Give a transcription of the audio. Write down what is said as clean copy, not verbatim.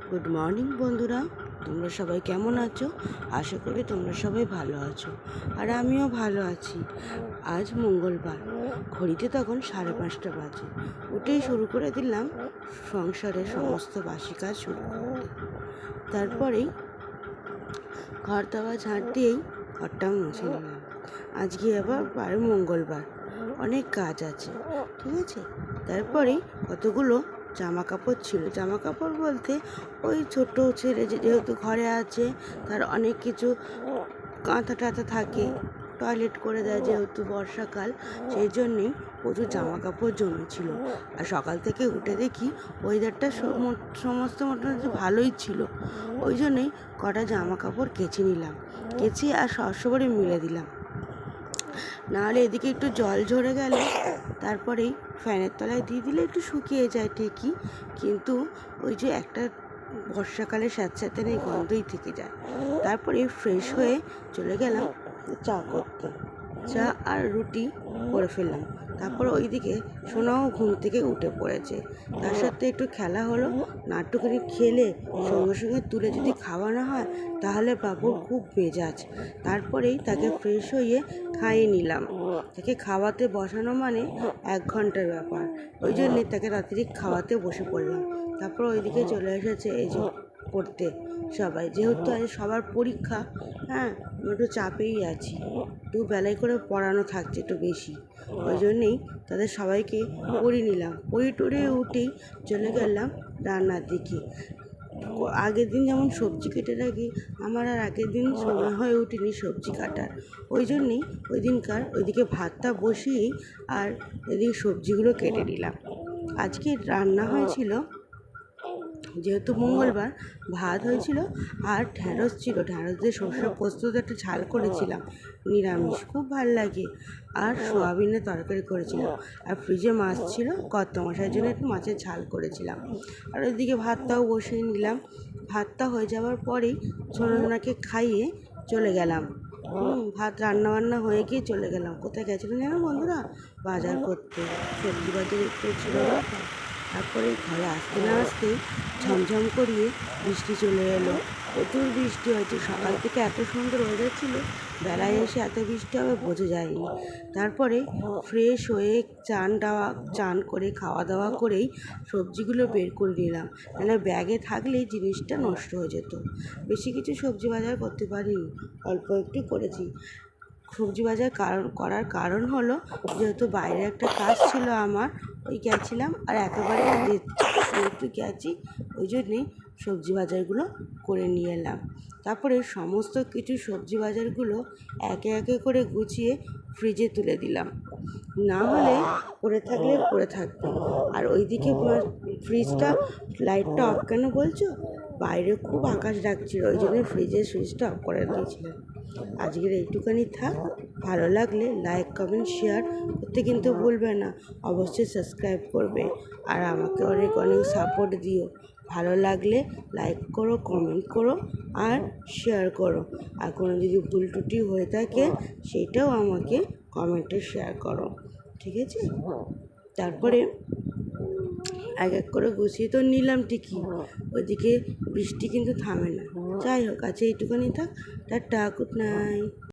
Good morning বন্ধুরা, তোমরা সবাই কেমন আছো? আশা করি তোমরা সবাই ভালো আছো, আর আমিও ভালো আছি। আজ মঙ্গলবার, ঘড়িতে তখন 5:30 বাজে। উঠেই শুরু করে দিলাম সংসারের সমস্ত বাসি কাজ শুরু করতে। তারপরেই ঘর দাওয়া ঝাড় দিয়েই ঘরটা মুছে নিলাম। আজকে আবার মঙ্গলবার, অনেক কাজ আছে, ঠিক আছে। তারপরেই কতগুলো জামা কাপড় ছিল, জামা কাপড় বলতে ওই ছোট ছেলে যেহেতু ঘরে আছে, তার অনেক কিছু কাঁথা টাথা থাকে, টয়লেট করে দেয় যেহেতু বর্ষাকাল, সেই জন্যেই প্রচুর জামা কাপড় জমেছিল। আর সকাল থেকে উঠে দেখি ওয়েদারটা সমস্ত মোটামুটি ভালোই ছিল, ওই জন্যেই কটা জামা কাপড় কেচে নিলাম, কেচে আর সবসময় মিলে দিলাম। নাহলে এদিকে একটু জল ঝরে গেলে তারপরেই ফ্যানের তলায় দিয়ে দিলে একটু শুকিয়ে যায় ঠিকই, কিন্তু ওই যে একটা বর্ষাকালে স্যাঁতস্যাঁতে নেই, গন্ধই থেকে যায়। তারপরে ফ্রেশ হয়ে চলে গেলাম চা করতে। চা আর রুটি করে ফেললাম। তারপর ওইদিকে সোনাও ঘুম থেকে উঠে পড়েছে, তার সাথে একটু খেলা হলো। নাট্যখানি খেলে সঙ্গে সঙ্গে তুলে যদি খাওয়ানো হয় তাহলে বাবুর খুব মেজাজ। তারপরেই তাকে ফ্রেশ হয়ে খাইয়ে নিলাম। তাকে খাওয়াতে বসানো মানে 1 ঘন্টার ব্যাপার, ওই জন্যে তাকে রাত্রি খাওয়াতে বসে পড়লাম। তারপর ওইদিকে চলে এসেছে এই যে পড়তে সবাই, যেহেতু আজ সবার পরীক্ষা, হ্যাঁ একটু চাপেই আছি, একটু বেলায় করে পড়ানো থাকছে একটু বেশি, ওই জন্যেই তাদের সবাইকে পড়িয়ে নিলাম। পড়িয়ে টড়িয়ে উঠেই চলে গেলাম রান্নার দিকে। আগের দিন যেমন সবজি কেটে রাখি, আমার আর আগের দিন সময় হয়ে ওঠেনি সবজি কাটার, ওই জন্যেই ওইদিকে ভাতটা বসিয়েই আর এদিকে সবজিগুলো কেটে নিলাম। আজকে রান্না হয়েছিল, যেহেতু মঙ্গলবার, ভাত হয়েছিল আর ঢ্যাঁড়স ছিল, ঢ্যাঁড়স দিয়ে সর্ষে পোস্ত একটা ঝাল করেছিলাম, নিরামিষ, খুব ভাল লাগে। আর সোয়াবিনের তরকারি করেছিলাম, আর ফ্রিজে মাছ ছিল, কত মশাইয়ের জন্য একটু মাছের ঝাল করেছিলাম। আর ওইদিকে ভাতটাও বসিয়ে নিলাম। ভাতটা হয়ে যাওয়ার পরেই সোনাকে খাইয়ে চলে গেলাম। ভাত রান্না হয়ে গিয়ে চলে গেলাম। কোথায় গেছিলাম জানো বন্ধুরা? বাজার করতে, সবজি বাজার একটু ছিল। তারপরে ঘরে আসতে না আসতেই ঝমঝম করিয়ে বৃষ্টি চলে এলো, প্রচুর বৃষ্টি হয়েছে। সকাল থেকে এত সুন্দর ওয়েদার ছিল, বেলায় এসে এত বৃষ্টি হবে বোঝা যায়নি। তারপরে ফ্রেশ হয়ে চান করে খাওয়া দাওয়া করেই সবজিগুলো বের করে নিলাম, নাহলে ব্যাগে থাকলেই জিনিসটা নষ্ট হয়ে যেত। বেশি কিছু সবজি বাজার করতে পারিনি, অল্প একটু করেছি। সবজি বাজার করার কারণ হলো, যেহেতু বাইরে একটা কাজ ছিল আমার, ওই গেছিলাম আর একেবারে একটু গেছি, ওই জন্যেই সবজি বাজারগুলো করে নিয়ে এলাম। তারপরে সমস্ত কিছু সবজি বাজারগুলো একে একে করে গুছিয়ে ফ্রিজে তুলে দিলাম, না হলে পড়ে থাকবে। আর ওইদিকে ফ্রিজটা লাইটটা অফ কেন বলছো? বাইরে খুব আকাশ ডাকছিল, ওই জন্য ফ্রিজের সুইচটা অফ করে দিয়েছিলাম। আজকের এইটুখানি থাক। ভালো লাগলে লাইক কমেন্ট শেয়ার করতে কিন্তু ভুলবে না, অবশ্যই সাবস্ক্রাইব করবে আর আমাকে অনেক অনেক সাপোর্ট দিও। ভালো লাগলে লাইক করো, কমেন্ট করো আর শেয়ার করো। আর কোনো যদি ভুল ত্রুটি হয়ে থাকে সেটাও আমাকে কমেন্টে শেয়ার করো, ঠিক আছে। তারপরে এক এক করে গুছিয়ে তো নিলাম ঠিকই, ওইদিকে বৃষ্টি কিন্তু থামে না। যাই হোক, আজ এইটুখানি থাক। Tata, good night.